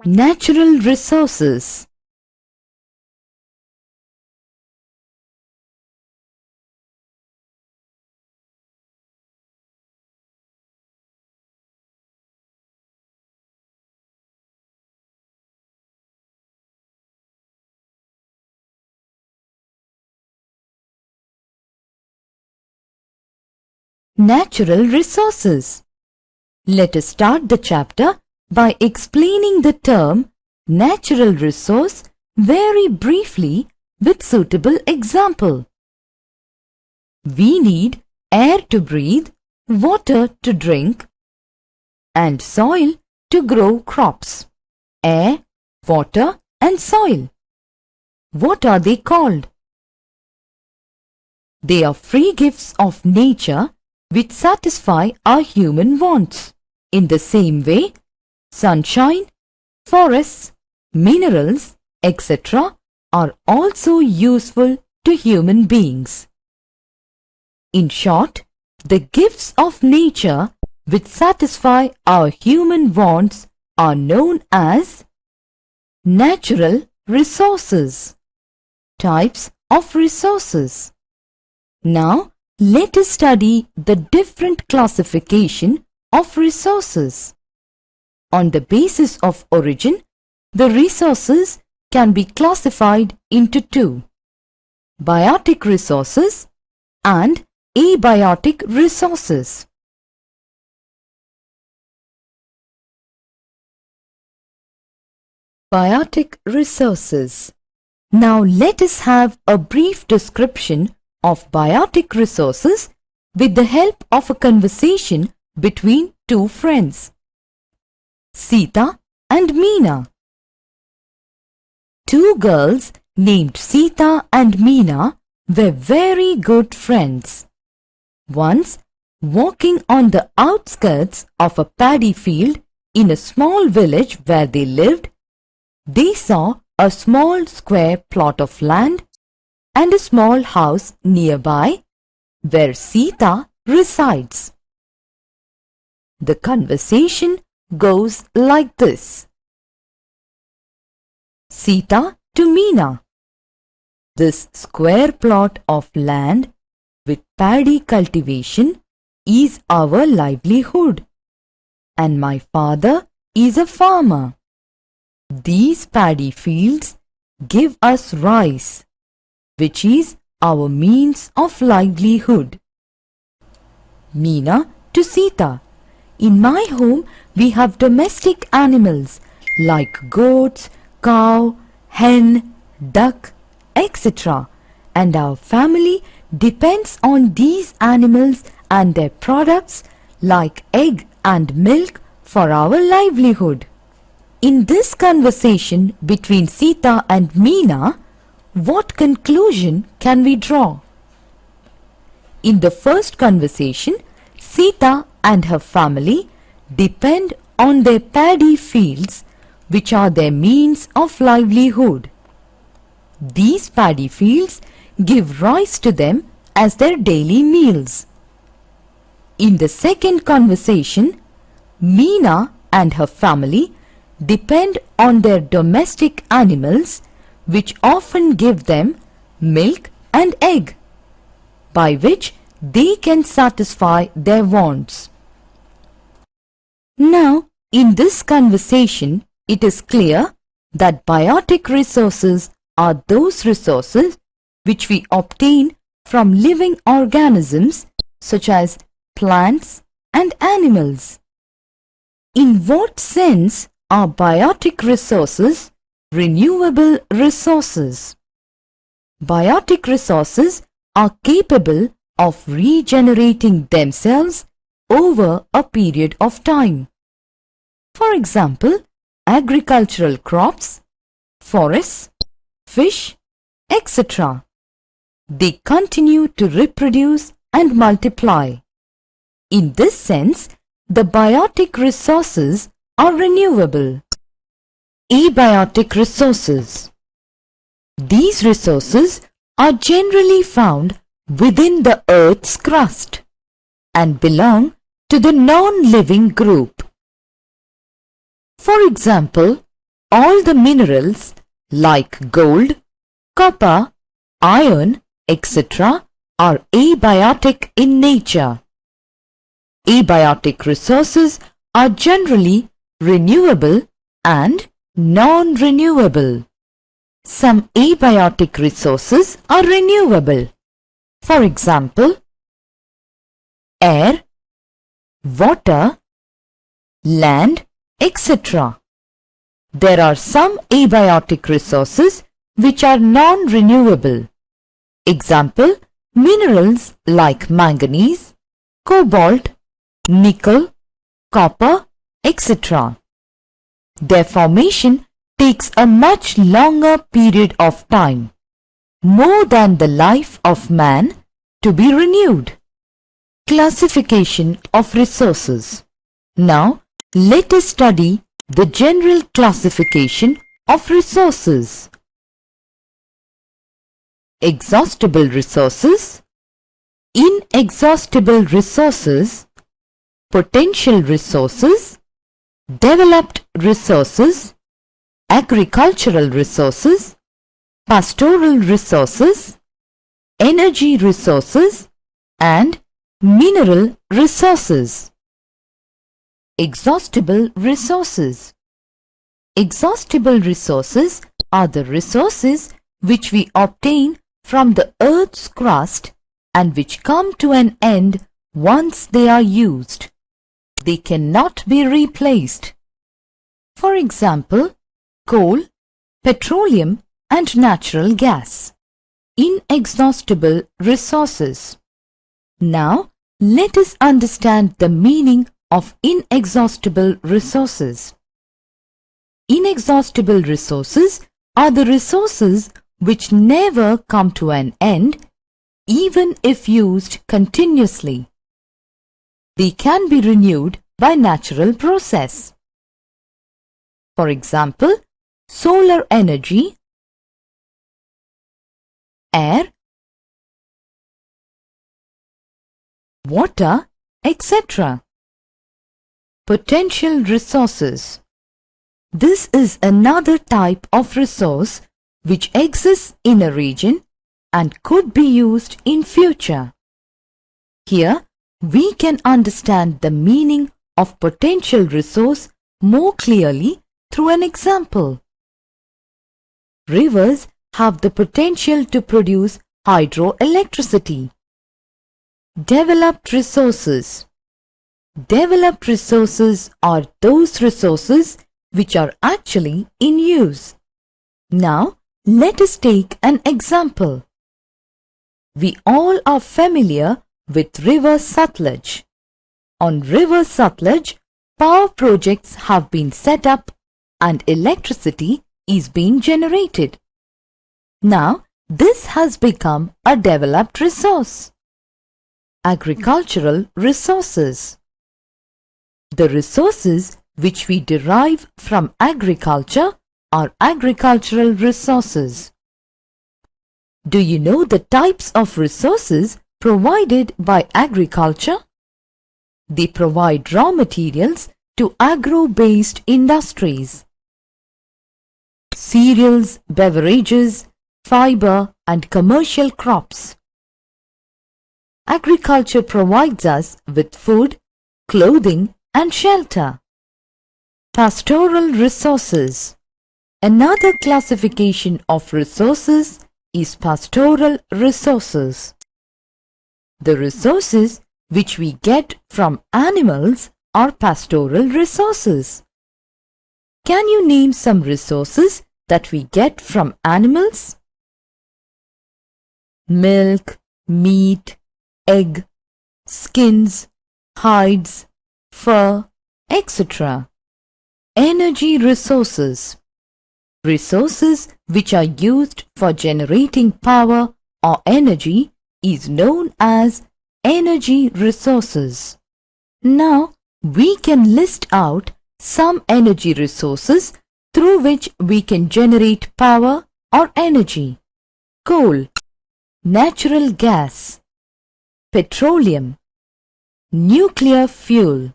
Natural resources. Natural resources. Let us start the chapter by explaining the term natural resource very briefly with suitable example. We need air to breathe, water to drink, and soil to grow crops. Air, water, and soil. What are they called? They are free gifts of nature which satisfy our human wants. In the same way, sunshine, forests, minerals, etc. are also useful to human beings. In short, the gifts of nature which satisfy our human wants are known as natural resources. Types of resources. Now, let us study the different classification of resources. On the basis of origin, the resources can be classified into two: biotic resources and abiotic resources. Biotic resources. Now let us have a brief description of biotic resources with the help of a conversation between two friends, Sita and Meena. Two girls named Sita and Meena were very good friends. Once, walking on the outskirts of a paddy field in a small village where they lived, they saw a small square plot of land and a small house nearby where Sita resides. The conversation goes like this. Sita to Meena. This square plot of land with paddy cultivation is our livelihood, and my father is a farmer. These paddy fields give us rice, which is our means of livelihood. Meena to Sita. In my home, we have domestic animals like goats, cow, hen, duck, etc. And our family depends on these animals and their products like egg and milk for our livelihood. In this conversation between Sita and Meena, what conclusion can we draw? In the first conversation, Sita and her family depend on their paddy fields, which are their means of livelihood. These paddy fields give rice to them as their daily meals. In the second conversation, Meena and her family depend on their domestic animals, which often give them milk and egg, by which they can satisfy their wants. Now, in this conversation, it is clear that biotic resources are those resources which we obtain from living organisms such as plants and animals. In what sense are biotic resources renewable resources? Biotic resources are capable of regenerating themselves over a period of time. For example, agricultural crops, forests, fish, etc. They continue to reproduce and multiply. In this sense, the biotic resources are renewable. Abiotic resources. These resources are generally found within the Earth's crust and belong to the non-living group. For example, All the minerals like gold, copper, iron, etc. are abiotic in nature. Abiotic resources are generally renewable and non-renewable. Some abiotic resources are renewable. For example, air, water, land, etc. There are some abiotic resources which are non-renewable. Example, minerals like manganese, cobalt, nickel, copper, etc. Their formation takes a much longer period of time, more than the life of man, to be renewed. Classification of resources. Now, let us study the general classification of resources. Exhaustible resources, inexhaustible resources, potential resources, developed resources, agricultural resources, pastoral resources, energy resources, and mineral resources. Exhaustible resources. Exhaustible resources are the resources which we obtain from the earth's crust and which come to an end once they are used. They cannot be replaced. For example, coal, petroleum and natural gas. Inexhaustible resources. Now, let us understand the meaning of inexhaustible resources. Inexhaustible resources are the resources which never come to an end, even if used continuously. They can be renewed by natural process. For example, solar energy, air, water, etc. Potential resources. This is another type of resource which exists in a region and could be used in future. Here, we can understand the meaning of potential resource more clearly through an example. Rivers have the potential to produce hydroelectricity. Developed resources. Developed resources are those resources which are actually in use. Now, let us take an example. We all are familiar with River Sutlej. On River Sutlej, power projects have been set up and electricity is being generated. Now, this has become a developed resource. Agricultural resources. The resources which we derive from agriculture are agricultural resources. Do you know the types of resources provided by agriculture? They provide raw materials to agro-based industries. Cereals, beverages, fiber and commercial crops. Agriculture provides us with food, clothing and shelter. Pastoral resources. Another classification of resources is pastoral resources. The resources which we get from animals are pastoral resources. Can you name some resources that we get from animals? Milk, meat, egg, skins, hides, fur, etc. Energy resources. Resources which are used for generating power or energy is known as energy resources. Now, we can list out some energy resources through which we can generate power or energy. Coal, natural gas, petroleum, nuclear fuel,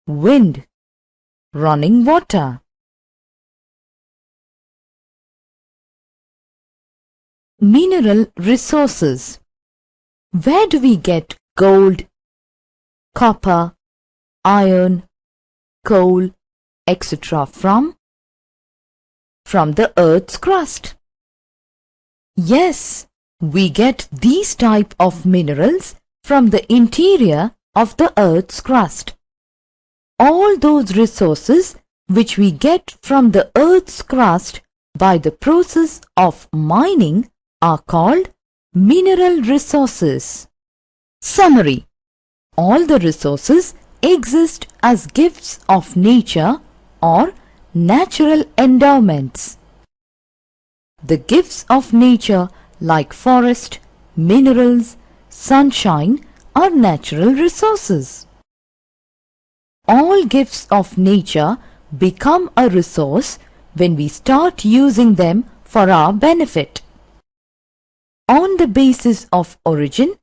wind, running water. mineral resources. Where do we get gold, copper, iron, coal, etc. from? From the Earth's crust. Yes, we get these type of minerals from the interior of the Earth's crust. All those resources which we get from the Earth's crust by the process of mining are called mineral resources. Summary: all the resources exist as gifts of nature or natural endowments. The gifts of nature like forest, minerals, sunshine are natural resources. All gifts of nature become a resource when we start using them for our benefit. On the basis of origin,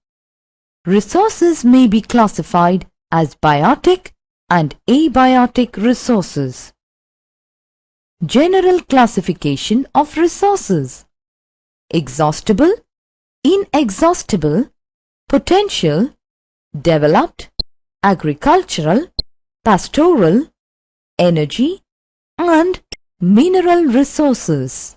resources may be classified as biotic and abiotic resources. General classification of resources: exhaustible, inexhaustible, potential, developed, agricultural, pastoral, energy, and mineral resources.